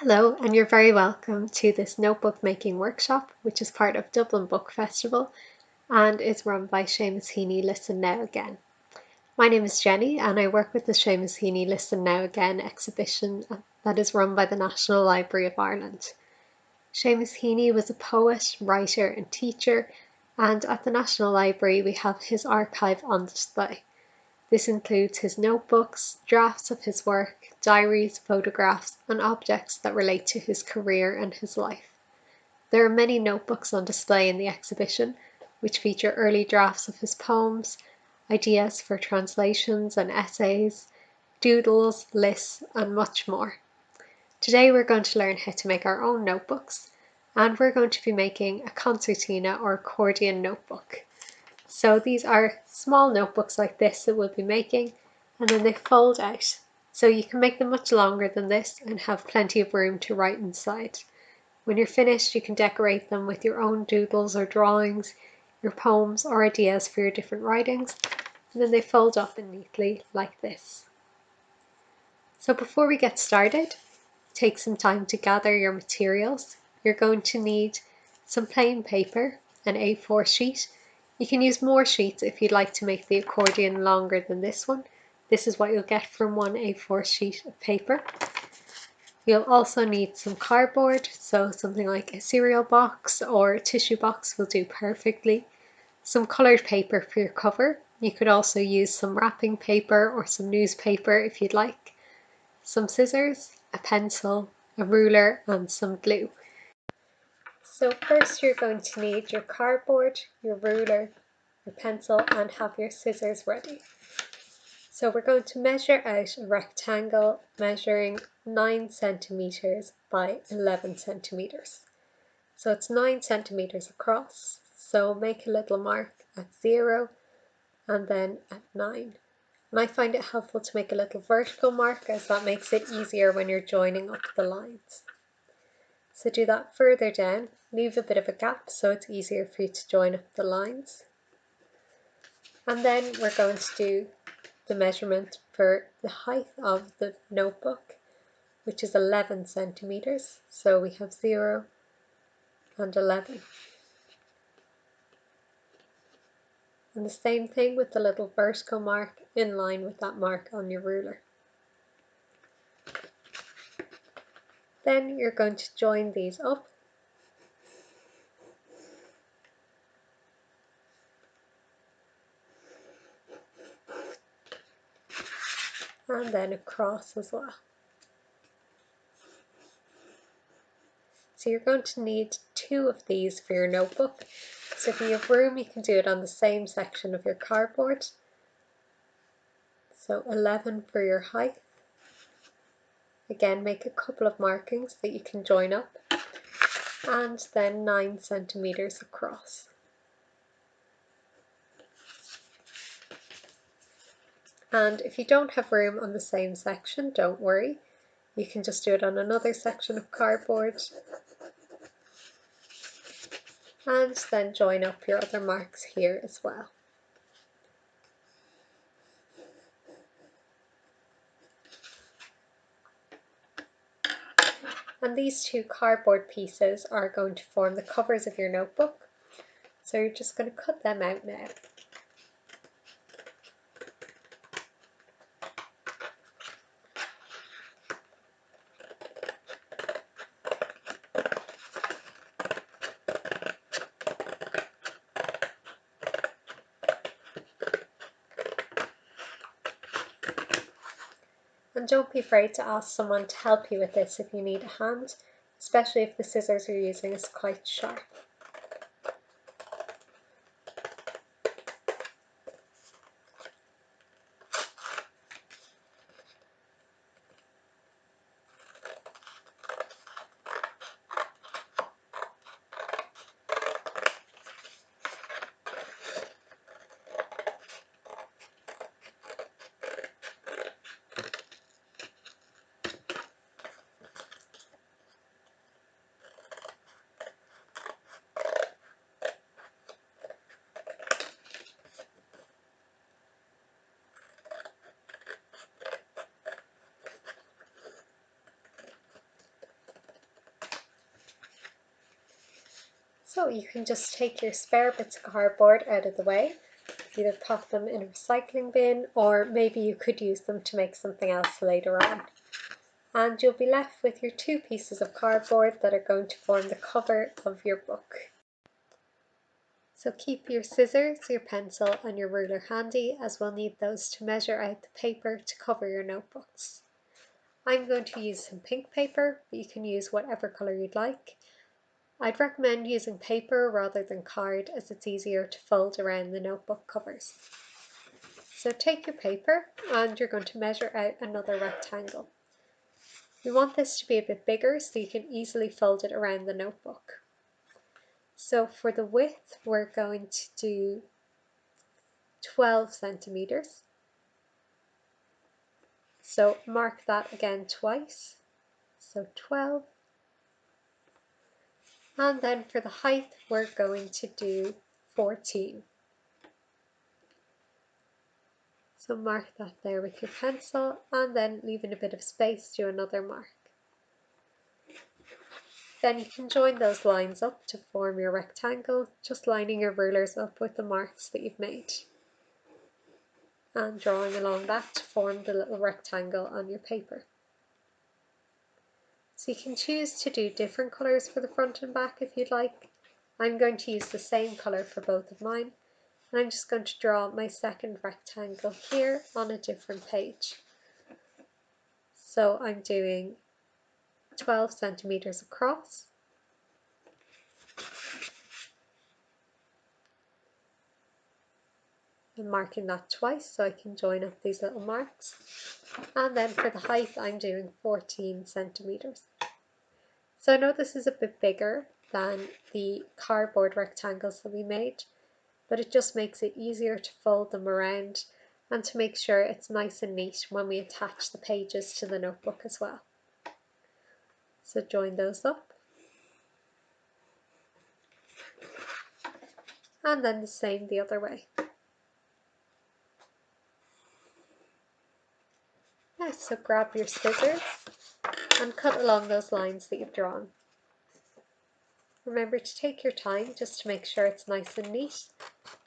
Hello, and you're very welcome to this notebook making workshop, which is part of Dublin Book Festival and is run by Seamus Heaney Listen Now Again. My name is Jenny, and I work with the Seamus Heaney Listen Now Again exhibition that is run by the National Library of Ireland. Seamus Heaney was a poet, writer and teacher, and at the National Library we have his archive on display. This includes his notebooks, drafts of his work, diaries, photographs, and objects that relate to his career and his life. There are many notebooks on display in the exhibition, which feature early drafts of his poems, ideas for translations and essays, doodles, lists, and much more. Today we're going to learn how to make our own notebooks, and we're going to be making a concertina or accordion notebook. So these are small notebooks like this that we'll be making, and then they fold out. So you can make them much longer than this and have plenty of room to write inside. When you're finished, you can decorate them with your own doodles or drawings, your poems or ideas for your different writings, and then they fold up neatly like this. So before we get started, take some time to gather your materials. You're going to need some plain paper, an A4 sheet. You can use more sheets if you'd like to make the accordion longer than this one. This is what you'll get from one A4 sheet of paper. You'll also need some cardboard, so something like a cereal box or a tissue box will do perfectly. Some coloured paper for your cover. You could also use some wrapping paper or some newspaper if you'd like. Some scissors, a pencil, a ruler and some glue. So first you're going to need your cardboard, your ruler, your pencil and have your scissors ready. So we're going to measure out a rectangle measuring 9 centimeters by 11 centimeters. So it's 9 centimeters across. So make a little mark at 0 and then at 9. And I find it helpful to make a little vertical mark as that makes it easier when you're joining up the lines. So do that further down, leave a bit of a gap so it's easier for you to join up the lines. And then we're going to do the measurement for the height of the notebook, which is 11 centimeters. So we have 0 and 11. And the same thing with the little vertical mark in line with that mark on your ruler. Then you're going to join these up. And then across as well. So you're going to need 2 of these for your notebook. So if you have room, you can do it on the same section of your cardboard. So 11 for your height. Again, make a couple of markings that you can join up. And then 9 centimeters across. And if you don't have room on the same section, don't worry. You can just do it on another section of cardboard. And then join up your other marks here as well. And these 2 cardboard pieces are going to form the covers of your notebook. So you're just going to cut them out now. And don't be afraid to ask someone to help you with this if you need a hand, especially if the scissors you're using is quite sharp. So you can just take your spare bits of cardboard out of the way, either pop them in a recycling bin, or maybe you could use them to make something else later on. And you'll be left with your two pieces of cardboard that are going to form the cover of your book. So keep your scissors, your pencil and your ruler handy, as we'll need those to measure out the paper to cover your notebooks. I'm going to use some pink paper, but you can use whatever colour you'd like. I'd recommend using paper rather than card, as it's easier to fold around the notebook covers. So take your paper and you're going to measure out another rectangle. We want this to be a bit bigger so you can easily fold it around the notebook. So for the width, we're going to do 12 centimeters. So mark that again twice. So 12. And then for the height, we're going to do 14. So mark that there with your pencil, and then leaving a bit of space, do another mark. Then you can join those lines up to form your rectangle, just lining your rulers up with the marks that you've made. And drawing along that to form the little rectangle on your paper. So you can choose to do different colours for the front and back if you'd like. I'm going to use the same colour for both of mine. And I'm just going to draw my second rectangle here on a different page. So I'm doing 12 centimeters across. I'm marking that twice so I can join up these little marks. And then for the height, I'm doing 14 centimeters. So I know this is a bit bigger than the cardboard rectangles that we made, but it just makes it easier to fold them around and to make sure it's nice and neat when we attach the pages to the notebook as well. So join those up. And then the same the other way. Now, so grab your scissors and cut along those lines that you've drawn. Remember to take your time just to make sure it's nice and neat,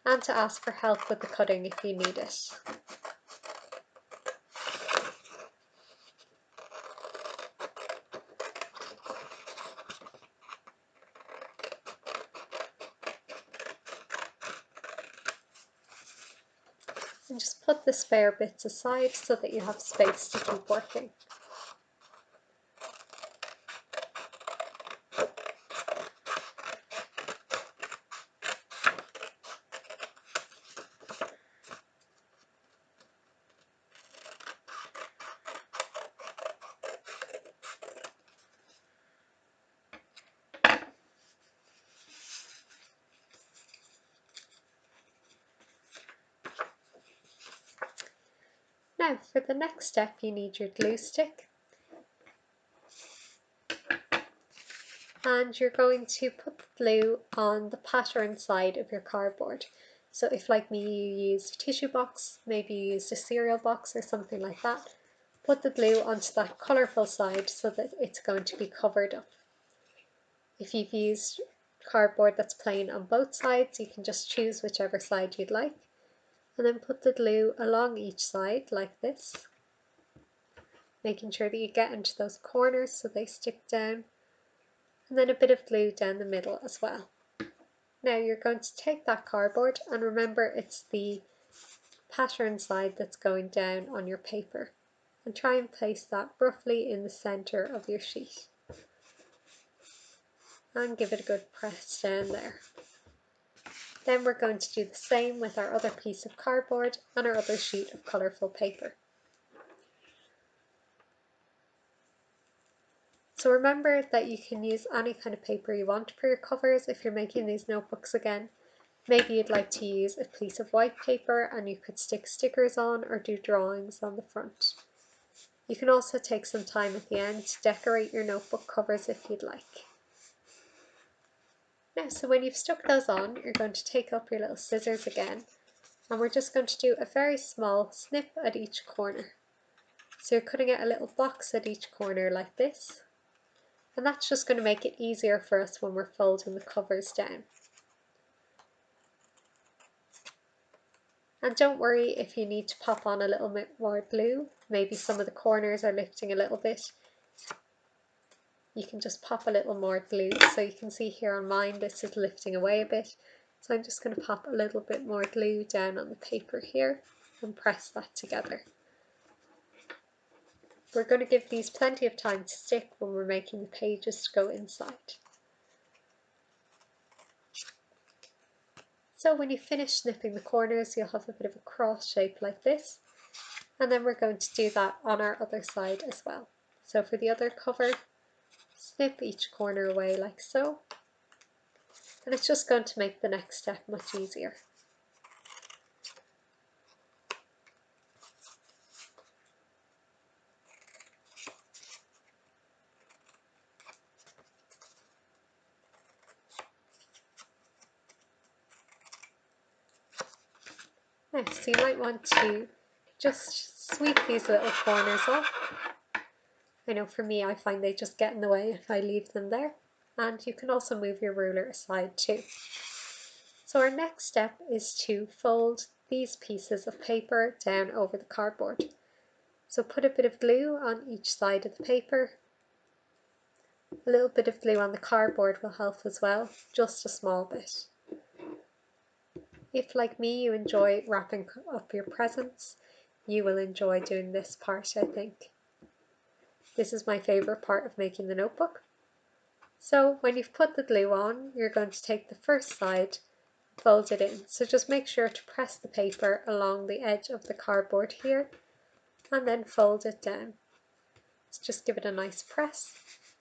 and to ask for help with the cutting if you need it. And just put the spare bits aside so that you have space to keep working. Now for the next step, you need your glue stick, and you're going to put the glue on the pattern side of your cardboard. So if, like me, you used a tissue box, maybe you used a cereal box or something like that, put the glue onto that colourful side so that it's going to be covered up. If you've used cardboard that's plain on both sides, you can just choose whichever side you'd like, and then put the glue along each side like this, making sure that you get into those corners so they stick down, and then a bit of glue down the middle as well. Now you're going to take that cardboard, and remember it's the pattern side that's going down on your paper, and try and place that roughly in the centre of your sheet, and give it a good press down there. Then we're going to do the same with our other piece of cardboard and our other sheet of colourful paper. So remember that you can use any kind of paper you want for your covers if you're making these notebooks again. Maybe you'd like to use a piece of white paper and you could stick stickers on or do drawings on the front. You can also take some time at the end to decorate your notebook covers if you'd like. Now, so when you've stuck those on, you're going to take up your little scissors again, and we're just going to do a very small snip at each corner. So you're cutting out a little box at each corner like this, And that's just going to make it easier for us when we're folding the covers down. And don't worry if you need to pop on a little bit more glue. Maybe some of the corners are lifting a little bit. You can just pop a little more glue. So you can see here on mine, this is lifting away a bit. So I'm just going to pop a little bit more glue down on the paper here and press that together. We're going to give these plenty of time to stick when we're making the pages to go inside. So when you finish snipping the corners, you'll have a bit of a cross shape like this. And then we're going to do that on our other side as well. So for the other cover, snip each corner away like so. And it's just going to make the next step much easier. Next, you might want to just sweep these little corners off. I know for me, I find they just get in the way if I leave them there. And you can also move your ruler aside too. So our next step is to fold these pieces of paper down over the cardboard. So put a bit of glue on each side of the paper. A little bit of glue on the cardboard will help as well, just a small bit. If, like me, you enjoy wrapping up your presents, you will enjoy doing this part, I think. This is my favourite part of making the notebook. So when you've put the glue on, you're going to take the first side, fold it in. So just make sure to press the paper along the edge of the cardboard here, and then fold it down. So just give it a nice press,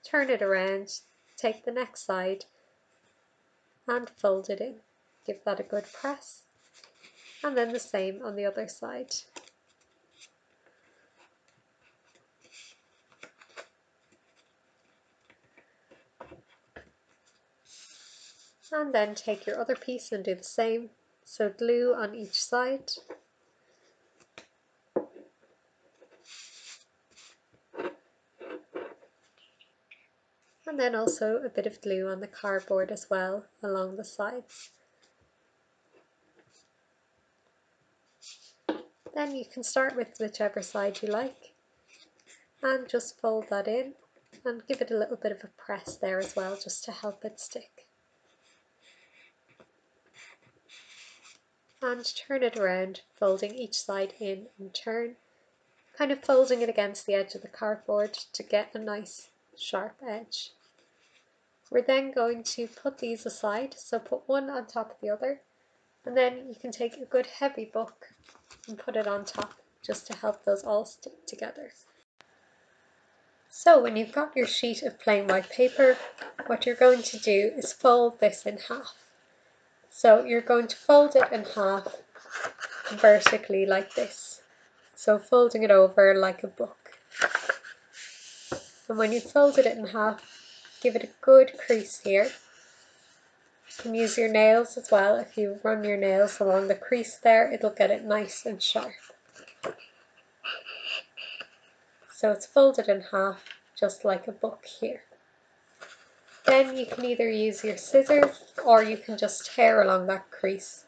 turn it around, take the next side, and fold it in. Give that a good press. And then the same on the other side. And then take your other piece and do the same. So glue on each side. And then also a bit of glue on the cardboard as well along the sides. Then you can start with whichever side you like and just fold that in and give it a little bit of a press there as well, just to help it stick. And turn it around, folding each side in turn, kind of folding it against the edge of the cardboard to get a nice sharp edge. We're then going to put these aside, so put one on top of the other, and then you can take a good heavy book and put it on top just to help those all stick together. So when you've got your sheet of plain white paper, what you're going to do is fold this in half. So you're going to fold it in half vertically like this. So folding it over like a book. And when you've folded it in half, give it a good crease here. You can use your nails as well. If you run your nails along the crease there, it'll get it nice and sharp. So it's folded in half, just like a book here. Then you can either use your scissors or you can just tear along that crease.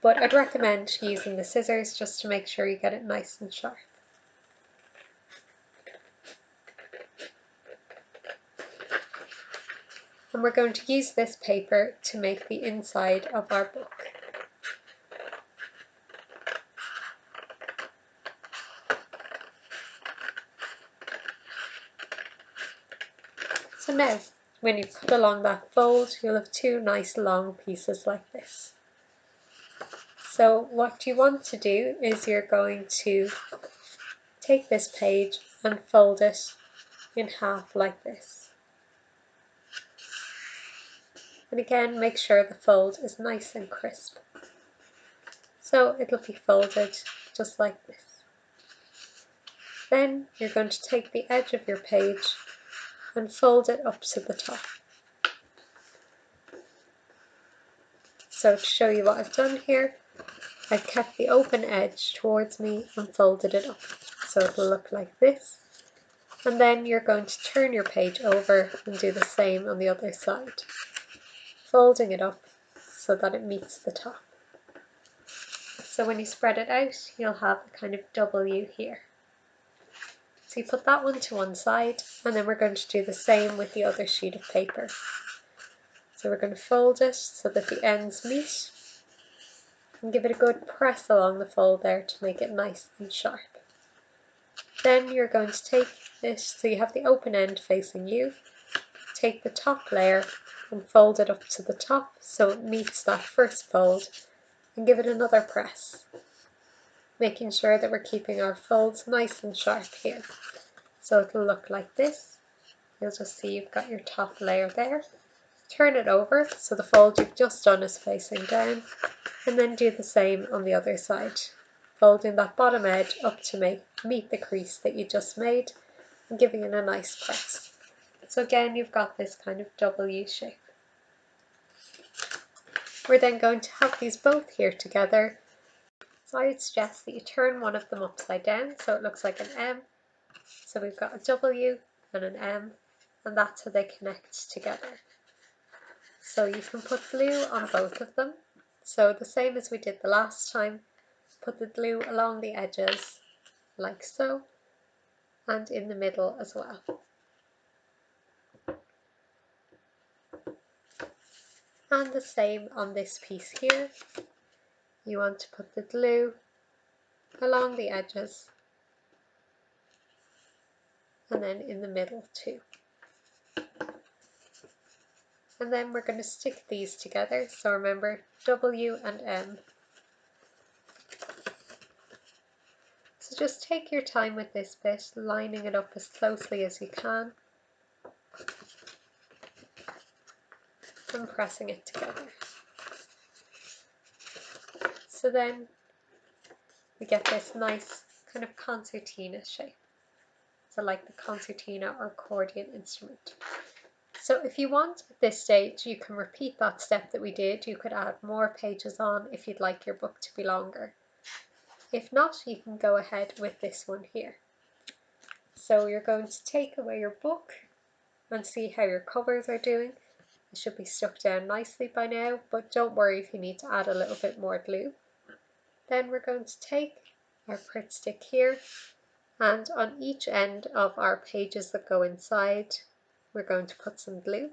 But I'd recommend using the scissors just to make sure you get it nice and sharp. And we're going to use this paper to make the inside of our book. So now, when you cut along that fold, you'll have two nice long pieces like this. So what you want to do is you're going to take this page and fold it in half like this. And again, make sure the fold is nice and crisp. So it'll be folded just like this. Then you're going to take the edge of your page and fold it up to the top. So to show you what I've done here, I've kept the open edge towards me and folded it up. So it'll look like this. And then you're going to turn your page over and do the same on the other side, folding it up so that it meets the top. So when you spread it out, you'll have a kind of W here. So you put that one to one side, and then we're going to do the same with the other sheet of paper. So we're going to fold it so that the ends meet, and give it a good press along the fold there to make it nice and sharp. Then you're going to take this, so you have the open end facing you, take the top layer and fold it up to the top so it meets that first fold, and give it another press, making sure that we're keeping our folds nice and sharp here. So it'll look like this. You'll just see you've got your top layer there. Turn it over so the fold you've just done is facing down, and then do the same on the other side, folding that bottom edge up to meet the crease that you just made and giving it a nice press. So again, you've got this kind of W shape. We're then going to have these both here together. So I would suggest that you turn one of them upside down so it looks like an M. So we've got a W and an M, and that's how they connect together. So you can put glue on both of them. So the same as we did the last time, put the glue along the edges like so, and in the middle as well. And the same on this piece here. You want to put the glue along the edges and then in the middle too. And then we're going to stick these together. So remember, W and M. So just take your time with this bit, lining it up as closely as you can and pressing it together. So then we get this nice kind of concertina shape. So like the concertina or accordion instrument. So if you want at this stage, you can repeat that step that we did. You could add more pages on if you'd like your book to be longer. If not, you can go ahead with this one here. So you're going to take away your book and see how your covers are doing. It should be stuck down nicely by now, but don't worry if you need to add a little bit more glue. Then we're going to take our Pritt stick here, and on each end of our pages that go inside, we're going to put some glue.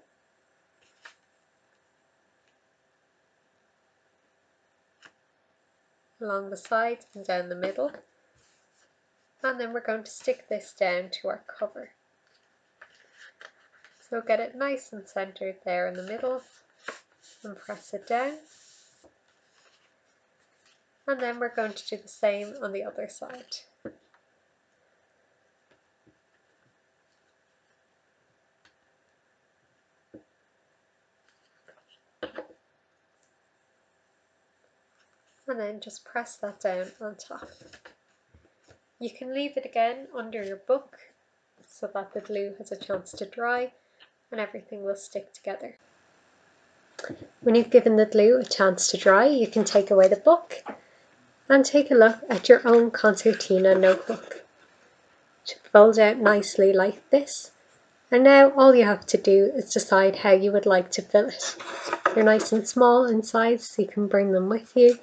Along the sides and down the middle. And then we're going to stick this down to our cover. So get it nice and centered there in the middle and press it down. And then we're going to do the same on the other side. And then just press that down on top. You can leave it again under your book so that the glue has a chance to dry and everything will stick together. When you've given the glue a chance to dry, you can take away the book and take a look at your own concertina notebook. It should fold out nicely like this. And now all you have to do is decide how you would like to fill it. They're nice and small in size, so you can bring them with you,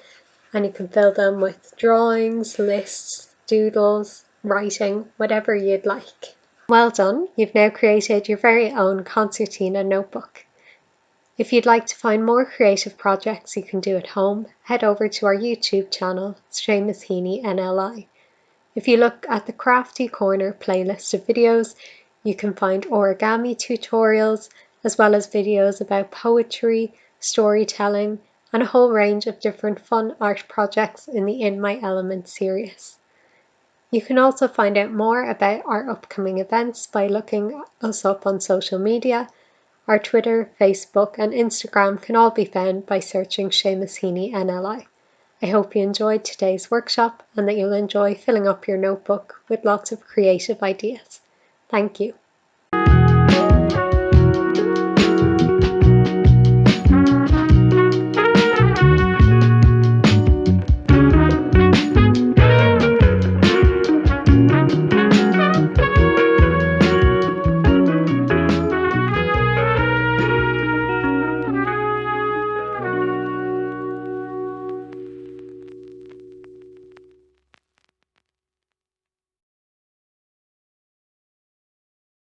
and you can fill them with drawings, lists, doodles, writing, whatever you'd like. Well done, you've now created your very own concertina notebook. If you'd like to find more creative projects you can do at home, head over to our YouTube channel, Seamus Heaney NLI. If you look at the Crafty Corner playlist of videos, you can find origami tutorials, as well as videos about poetry, storytelling, and a whole range of different fun art projects in the In My Element series. You can also find out more about our upcoming events by looking us up on social media. Our Twitter, Facebook, and Instagram can all be found by searching Seamus Heaney NLI. I hope you enjoyed today's workshop and that you'll enjoy filling up your notebook with lots of creative ideas. Thank you.